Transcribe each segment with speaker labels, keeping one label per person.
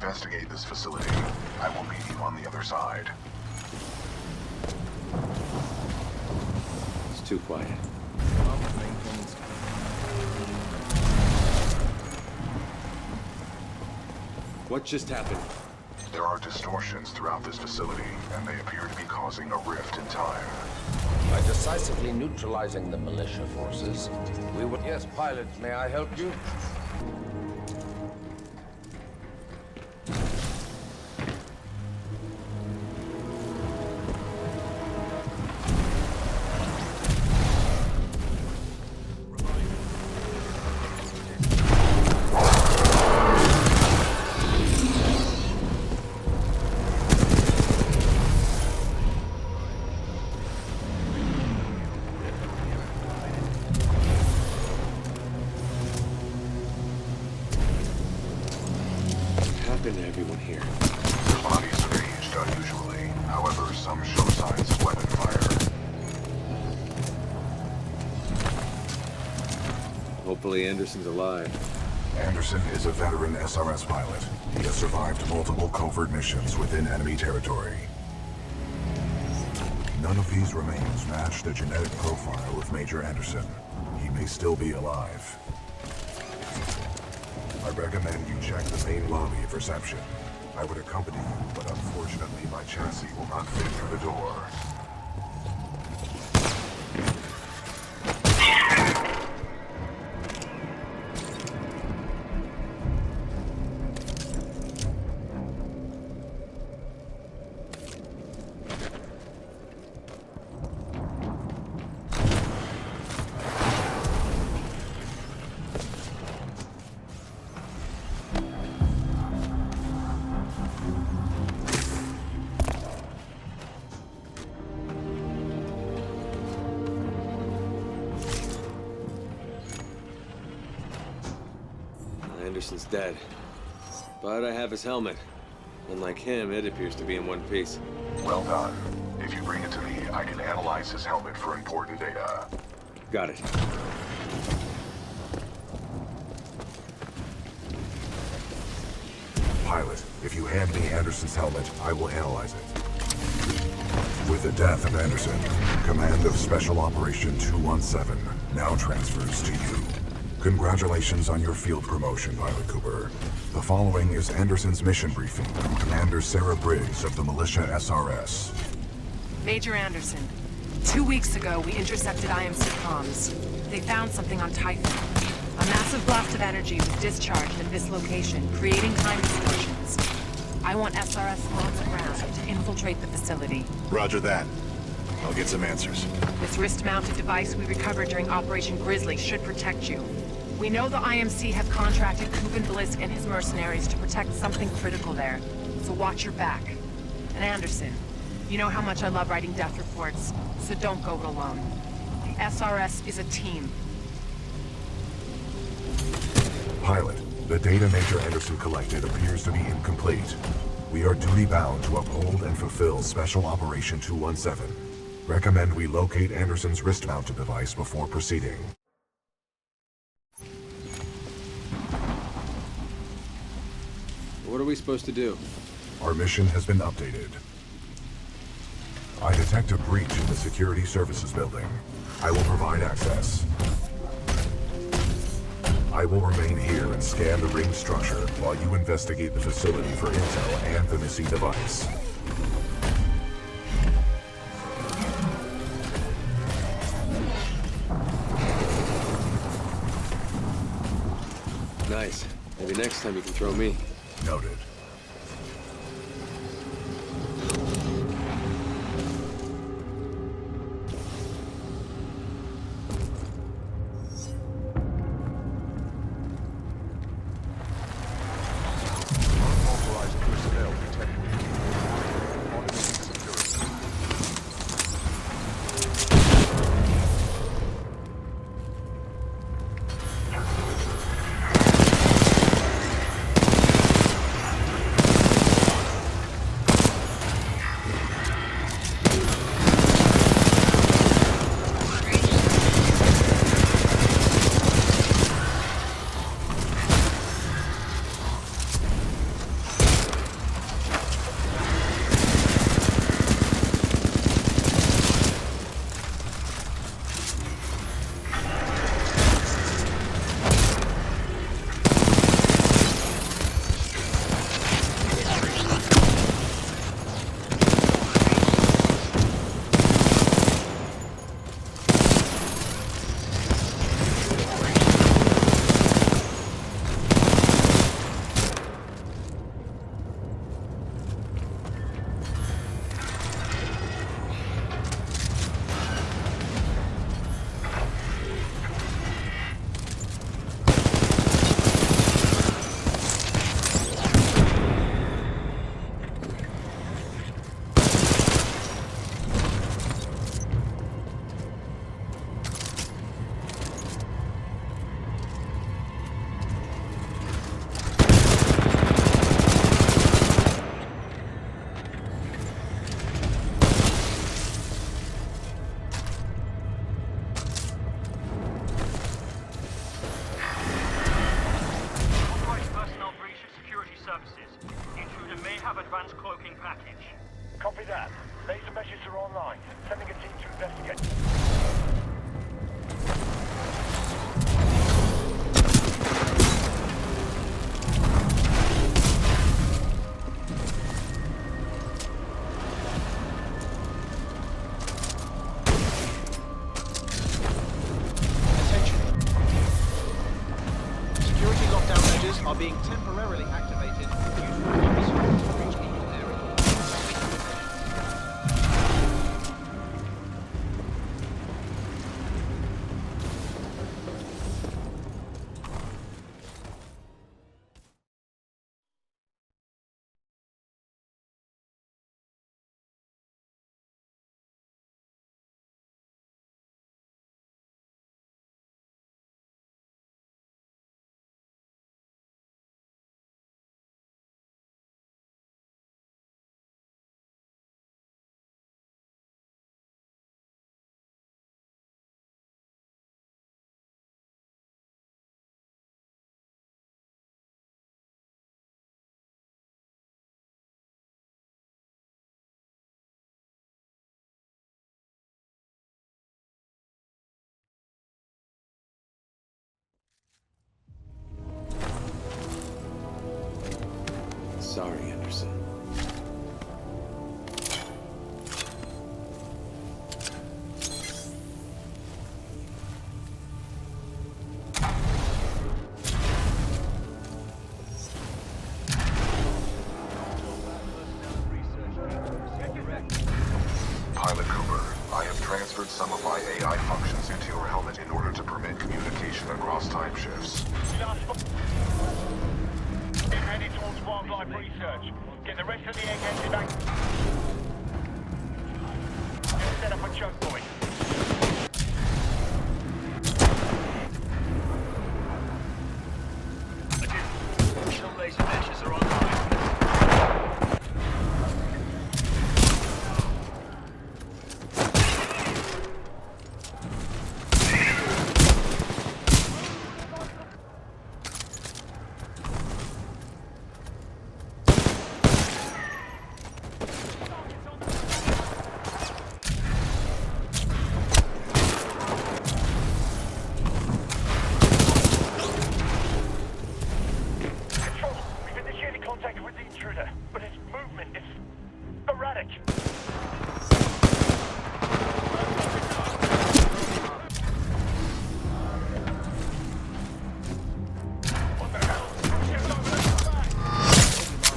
Speaker 1: investigate this facility. I will meet you on the other side.
Speaker 2: It's too quiet. What just happened?
Speaker 1: There are distortions throughout this facility, and they appear to be causing a rift in time.
Speaker 3: By decisively neutralizing the militia forces, we will... Yes, pilot, may I help you?
Speaker 2: To everyone here.
Speaker 1: Their bodies have aged unusually. However, some show signs of weapon fire.
Speaker 2: Hopefully Anderson's alive.
Speaker 1: Anderson is a veteran SRS pilot. He has survived multiple covert missions within enemy territory. None of these remains match the genetic profile of Major Anderson. He may still be alive. I recommend you check the main lobby of reception. I would accompany you, but unfortunately my chassis will not fit through the door.
Speaker 2: Anderson's dead. But I have his helmet. Unlike him, it appears to be in one piece.
Speaker 1: Well done. If you bring it to me, I can analyze his helmet for important data.
Speaker 2: Got it.
Speaker 1: Pilot, if you hand me Anderson's helmet, I will analyze it. With the death of Anderson, command of Special Operation 217 now transfers to you. Congratulations on your field promotion, Pilot Cooper. The following is Anderson's mission briefing from Commander Sarah Briggs of the Militia SRS.
Speaker 4: Major Anderson, 2 weeks ago we intercepted IMC comms. They found something on Titanfall. A massive blast of energy was discharged in this location, creating time distortions. I want SRS on the ground to infiltrate the facility.
Speaker 5: Roger that. I'll get some answers.
Speaker 4: This wrist-mounted device we recovered during Operation Grizzly should protect you. We know the IMC have contracted Kuben Blisk and his mercenaries to protect something critical there, so watch your back. And Anderson, you know how much I love writing death reports, so don't go it alone. The SRS is a team.
Speaker 1: Pilot, the data Major Anderson collected appears to be incomplete. We are duty-bound to uphold and fulfill Special Operation 217. Recommend we locate Anderson's wrist-mounted device before proceeding.
Speaker 2: What are we supposed to do?
Speaker 1: Our mission has been updated. I detect a breach in the Security Services building. I will provide access. I will remain here and scan the ring structure while you investigate the facility for intel and the missing device.
Speaker 2: Nice. Maybe next time you can throw me.
Speaker 1: Noted.
Speaker 5: Unauthorized personnel detected. Automated security.
Speaker 6: have advanced cloaking package.
Speaker 7: Copy that. Laser meshes are online. Sending a team to investigate.
Speaker 8: Attention. Security lockdown measures are being temporarily activated. Use weapons to reach each area.
Speaker 2: Sorry, Anderson.
Speaker 1: Pilot Cooper, I have transferred some of my AI functions into your helmet in order to permit communication across time shifts.
Speaker 7: Heading towards wildlife research. Get the rest of the egg engine back. Get set up a choke point.
Speaker 6: Additional laser meshes are online.
Speaker 7: Control, we've initiated contact with the intruder, but his movement is erratic. What the hell? Shift over the back.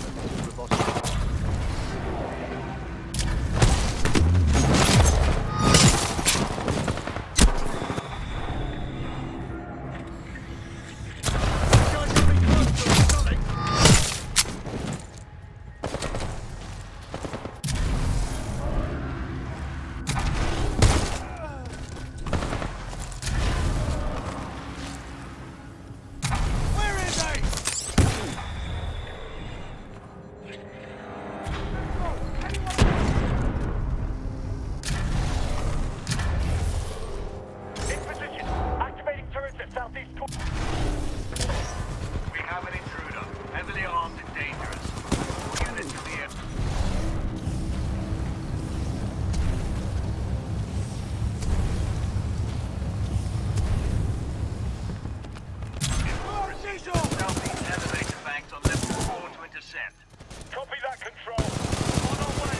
Speaker 7: In position. Activating turrets at southeast corner.
Speaker 6: We have an intruder, heavily armed and dangerous. All units clear. Southeast elevator banks on level 4 to intercept.
Speaker 7: Copy that, Control. On our way.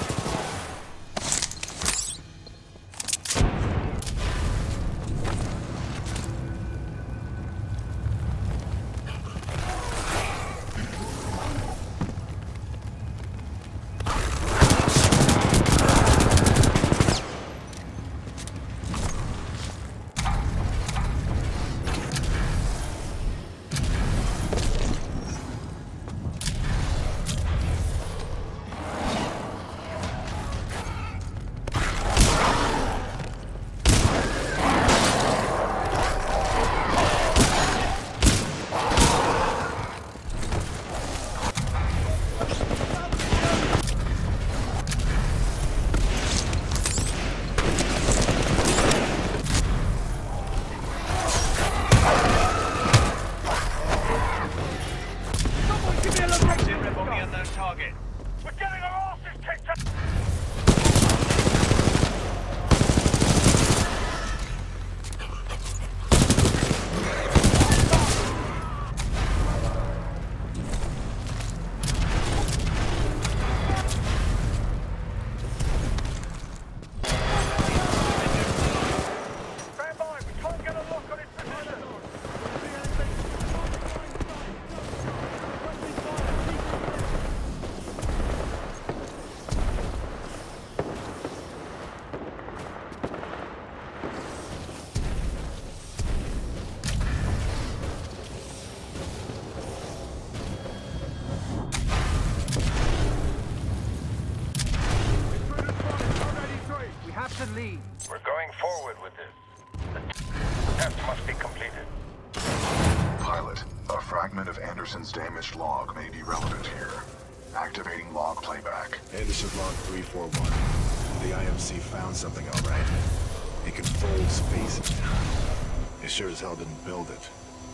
Speaker 6: Zero on the unknown target.
Speaker 7: We're getting our asses kicked up! Stand by, we can't get a lock on his position!
Speaker 8: We have to leave.
Speaker 3: We're going forward with this. The test must be completed.
Speaker 1: Pilot, a fragment of Anderson's damaged log may be relevant here. Activating log playback.
Speaker 5: Anderson log 341. The IMC found something all right. It can fold space and time. They sure as hell didn't build it,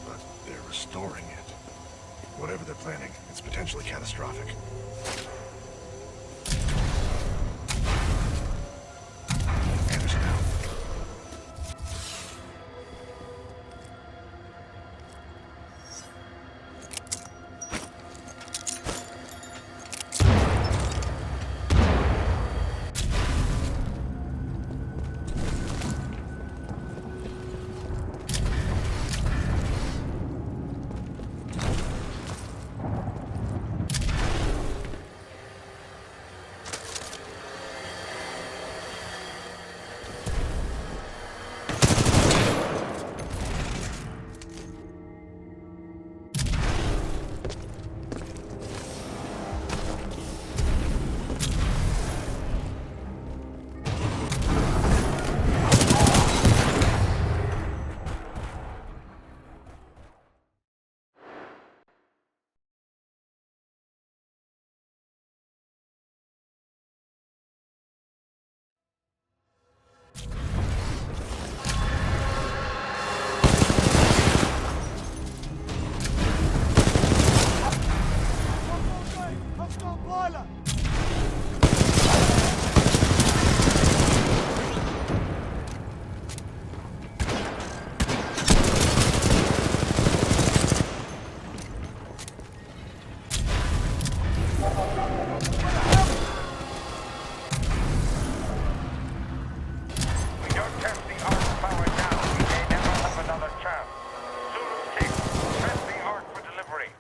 Speaker 5: but they're restoring it. Whatever they're planning, it's potentially catastrophic. Anderson out.
Speaker 3: We don't test the arc power now. We may never have another chance. Zulu 6, press the arc for delivery.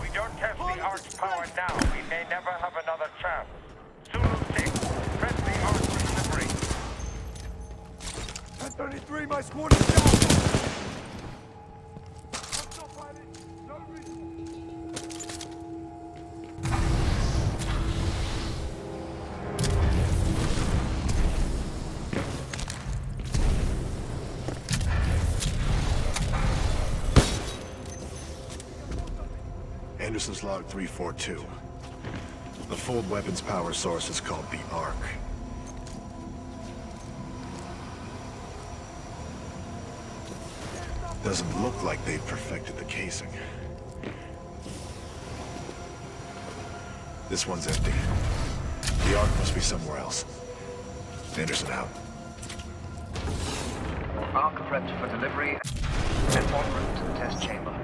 Speaker 3: We don't test the arc power now. We may never have another chance. Zulu 6, press the arc for delivery.
Speaker 1: 1033, my squad is down!
Speaker 5: Anderson's log 342. The full weapons power source is called the Arc. Doesn't look like they've perfected the casing. This one's empty. The Arc must be somewhere else. Anderson out.
Speaker 9: Arc prepped for delivery and en route to the test chamber.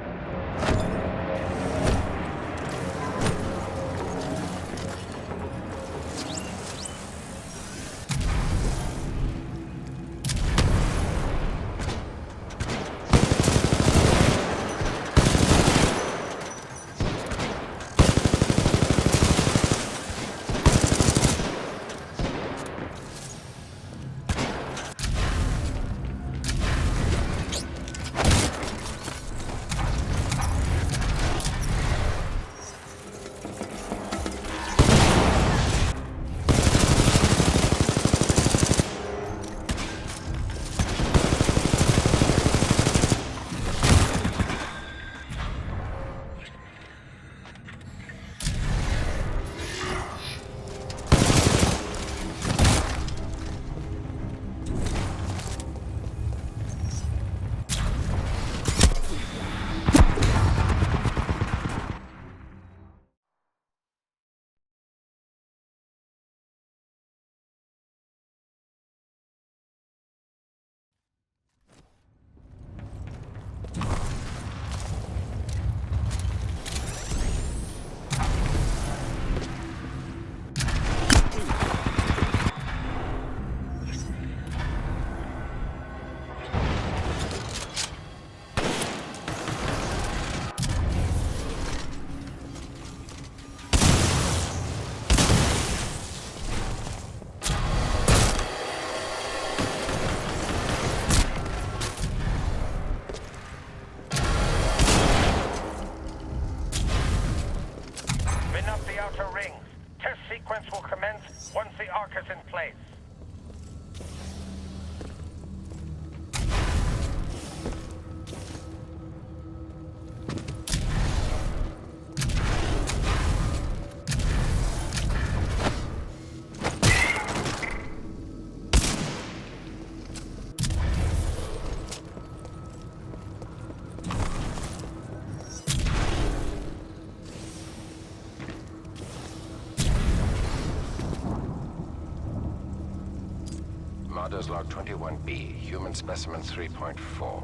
Speaker 10: Commander's Log 21B, Human Specimen 3.4.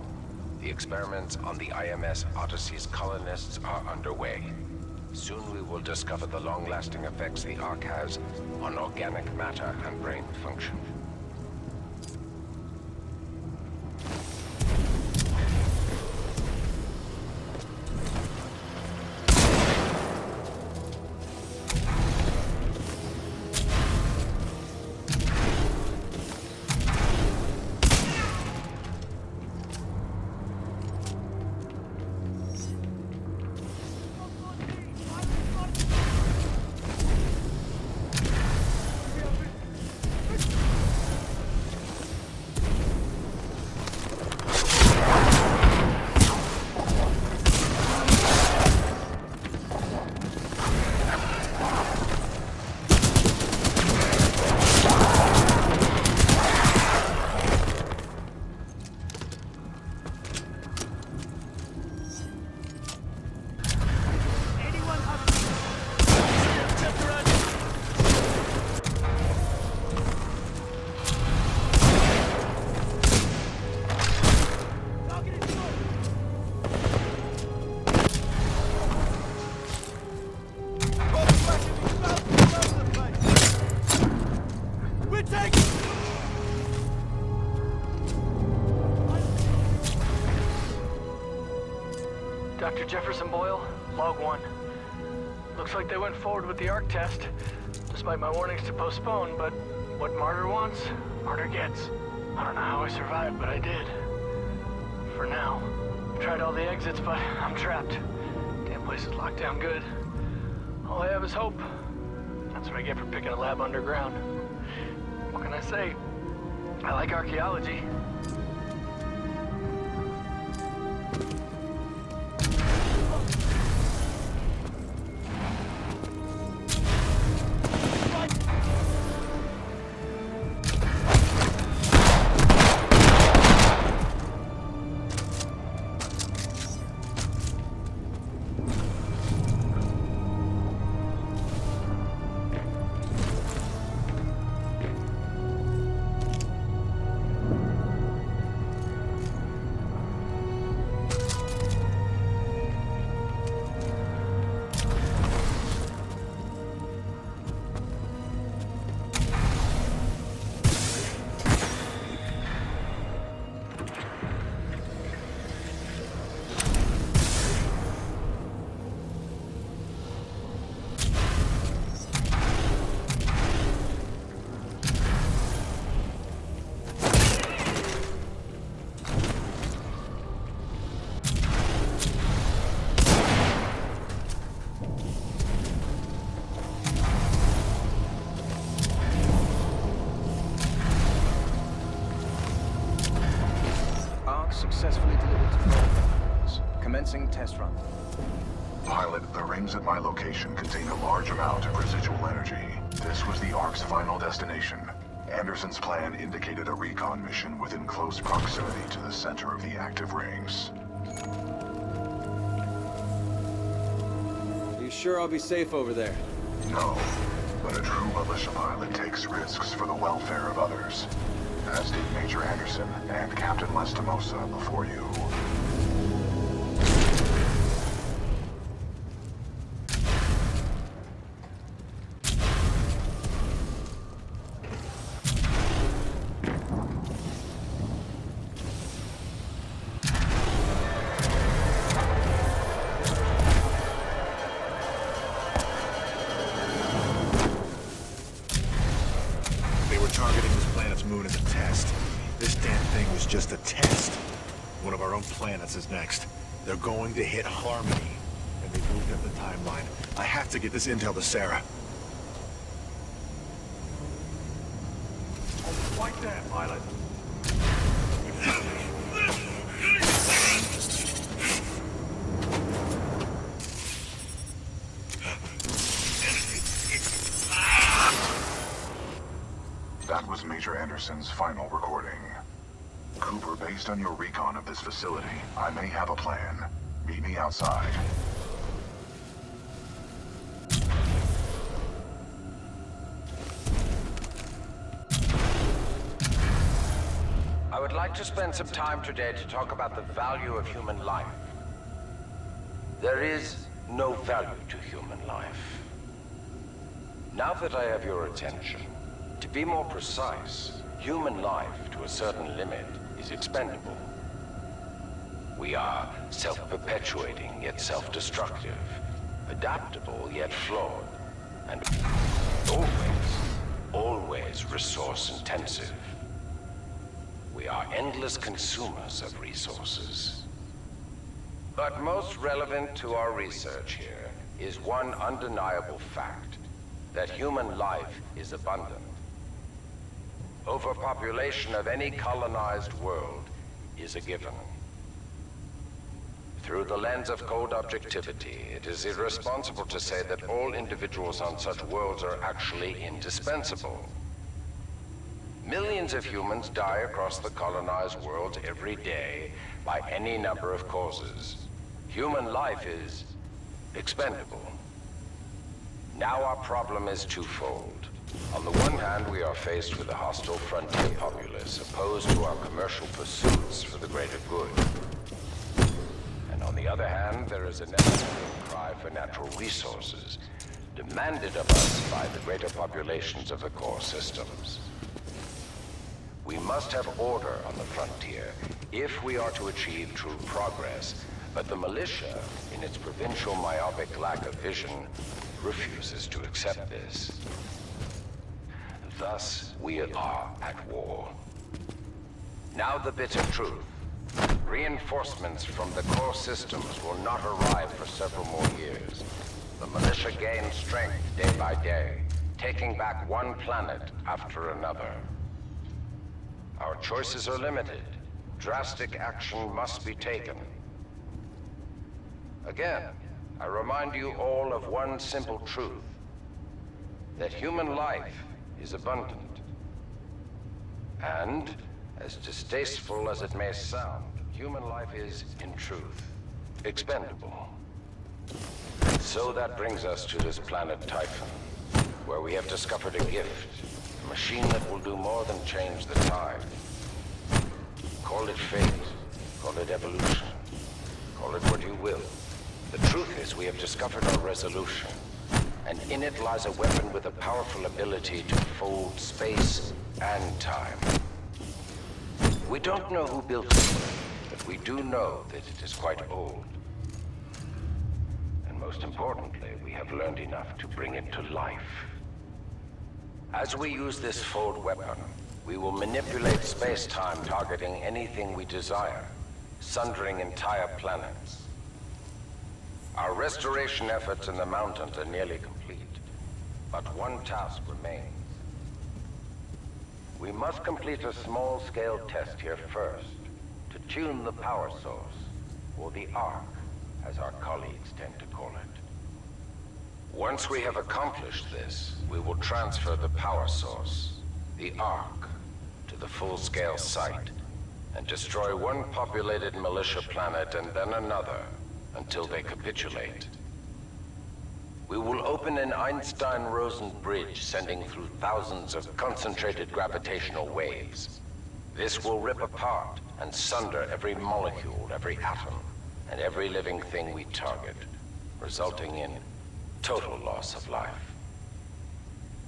Speaker 10: The experiments on the IMS Odyssey's colonists are underway. Soon we will discover the long-lasting effects the Ark has on organic matter and brain function.
Speaker 11: Dr. Jefferson Boyle, Log 1. Looks like they went forward with the Ark test, despite my warnings to postpone, but what Martyr wants, Martyr gets. I don't know how I survived, but I did. For now. Tried all the exits, but I'm trapped. Damn place is locked down good. All I have is hope. That's what I get for picking a lab underground. What can I say? I like archaeology.
Speaker 12: Successfully delivered to Earth. Commencing test run.
Speaker 1: Pilot, the rings at my location contain a large amount of residual energy. This was the Ark's final destination. Anderson's plan indicated a recon mission within close proximity to the center of the active rings.
Speaker 2: You sure I'll be safe over there?
Speaker 1: No, but a true militia pilot takes risks for the welfare of others. As did Major Anderson and Captain Lastimosa before you.
Speaker 5: They were targeting this planet's moon as a test. This damn thing was just a test. One of our own planets is next. They're going to hit Harmony, and they moved up the timeline. I have to get this intel to Sarah. Right there, pilot.
Speaker 1: That was Major Anderson's final recording. Cooper, based on your recon of this facility, I may have a plan. Meet me outside.
Speaker 10: would like to spend some time today to talk about the value of human life. There is no value to human life. Now that I have your attention, to be more precise, human life to a certain limit is expendable. We are self-perpetuating yet self-destructive, adaptable yet flawed, and always resource-intensive. We are endless consumers of resources. But most relevant to our research here is one undeniable fact, that human life is abundant. Overpopulation of any colonized world is a given. Through the lens of cold objectivity, it is irresponsible to say that all individuals on such worlds are actually indispensable. Millions of humans die across the colonized world every day by any number of causes. Human life is expendable. Now our problem is twofold. On the one hand, we are faced with a hostile frontier populace opposed to our commercial pursuits for the greater good. And on the other hand, there is a never-ending cry for natural resources, demanded of us by the greater populations of the core systems. We must have order on the frontier if we are to achieve true progress, but the militia, in its provincial myopic lack of vision, refuses to accept this. Thus, we are at war. Now the bitter truth. Reinforcements from the core systems will not arrive for several more years. The militia gains strength day by day, taking back one planet after another. Our choices are limited. Drastic action must be taken. Again, I remind you all of one simple truth, that human life is abundant. And, as distasteful as it may sound, human life is, in truth, expendable. So that brings us to this planet Titan, where we have discovered a gift, a machine that will do more than change the tide. Call it fate, call it evolution, call it what you will. The truth is, we have discovered our resolution, and in it lies a weapon with a powerful ability to fold space and time. We don't know who built it, but we do know that it is quite old. And most importantly, we have learned enough to bring it to life. As we use this fold weapon, we will manipulate space-time, targeting anything we desire, sundering entire planets. Our restoration efforts in the mountains are nearly complete, but one task remains. We must complete a small-scale test here first, to tune the power source, or the arc, as our colleagues tend to call it. Once we have accomplished this, we will transfer the power source, the arc, to the full-scale site, and destroy one populated militia planet and then another, until they capitulate. We will open an Einstein-Rosen bridge sending through thousands of concentrated gravitational waves. This will rip apart and sunder every molecule, every atom, and every living thing we target, resulting in total loss of life.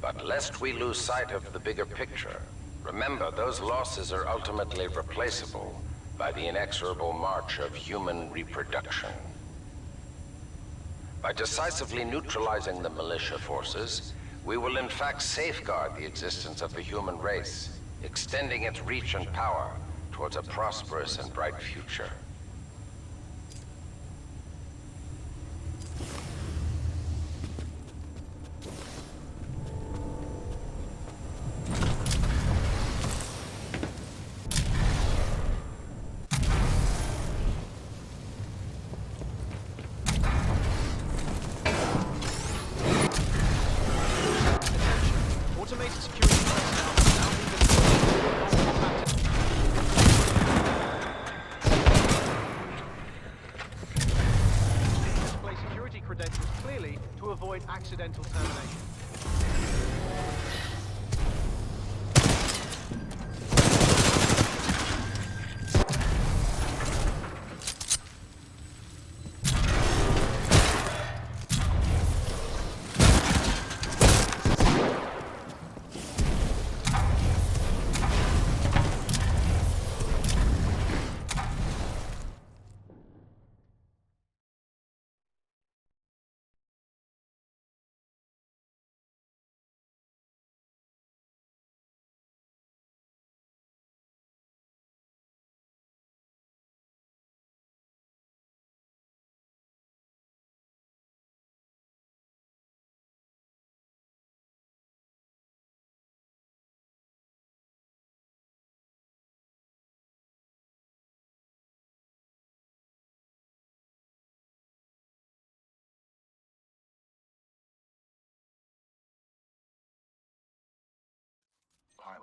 Speaker 10: But lest we lose sight of the bigger picture, remember those losses are ultimately replaceable by the inexorable march of human reproduction. By decisively neutralizing the militia forces, we will in fact safeguard the existence of the human race, extending its reach and power towards a prosperous and bright future.
Speaker 8: Accidental termination.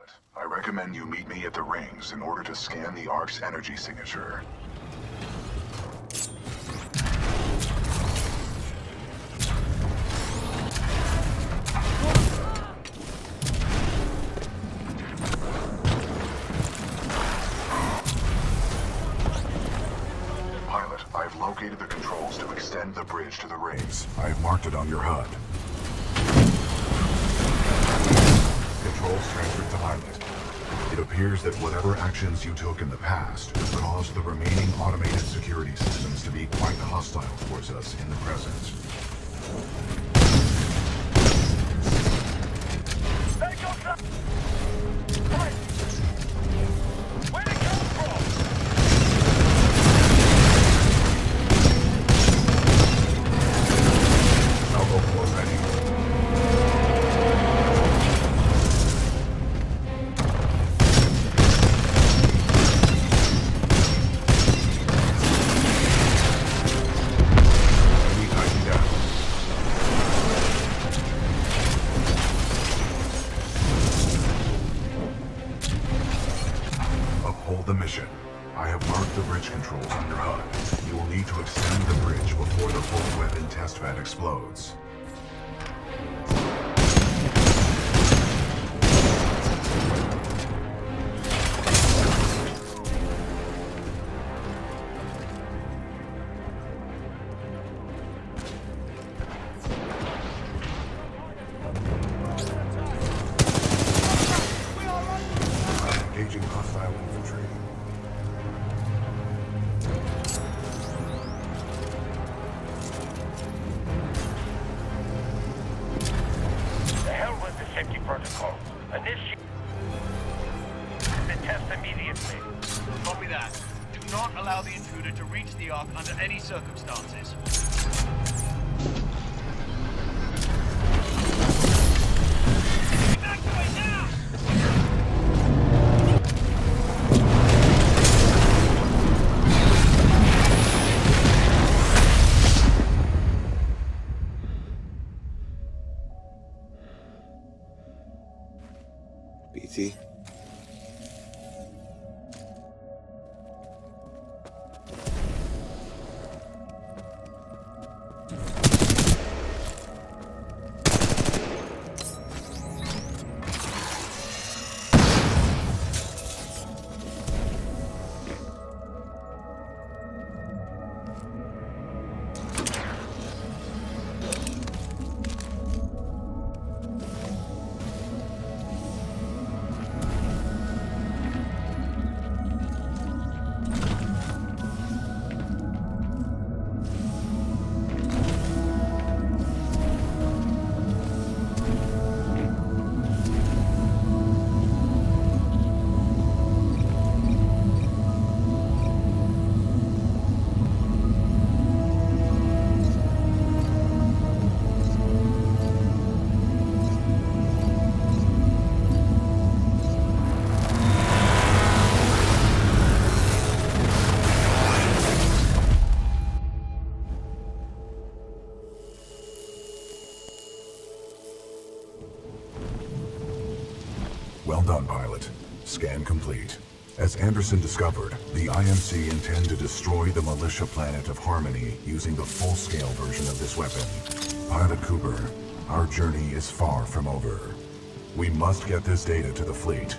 Speaker 1: pilot. I recommend you meet me at the rings in order to scan the Ark's energy signature. Pilot, I've located the controls to extend the bridge to the rings. I've marked it on your HUD. Controls transferred to pilot. It appears that whatever actions you took in the past have caused the remaining automated security systems to be quite hostile towards us in the present.
Speaker 3: Where'd it come from?
Speaker 1: I'll go close ready. Uphold the mission. I have marked the bridge controls on your HUD. You will need to extend the bridge before the full weapon test bed explodes. Engaging hostile infantry.
Speaker 3: The hell with the safety protocol. Initiate the test immediately.
Speaker 6: Copy that. Do not allow the intruder to reach the Ark under any circumstances. Evacuate now!
Speaker 2: BT?
Speaker 1: Well done, pilot. Scan complete. As Anderson discovered, the IMC intend to destroy the militia planet of Harmony using the full-scale version of this weapon. Pilot Cooper, our journey is far from over. We must get this data to the fleet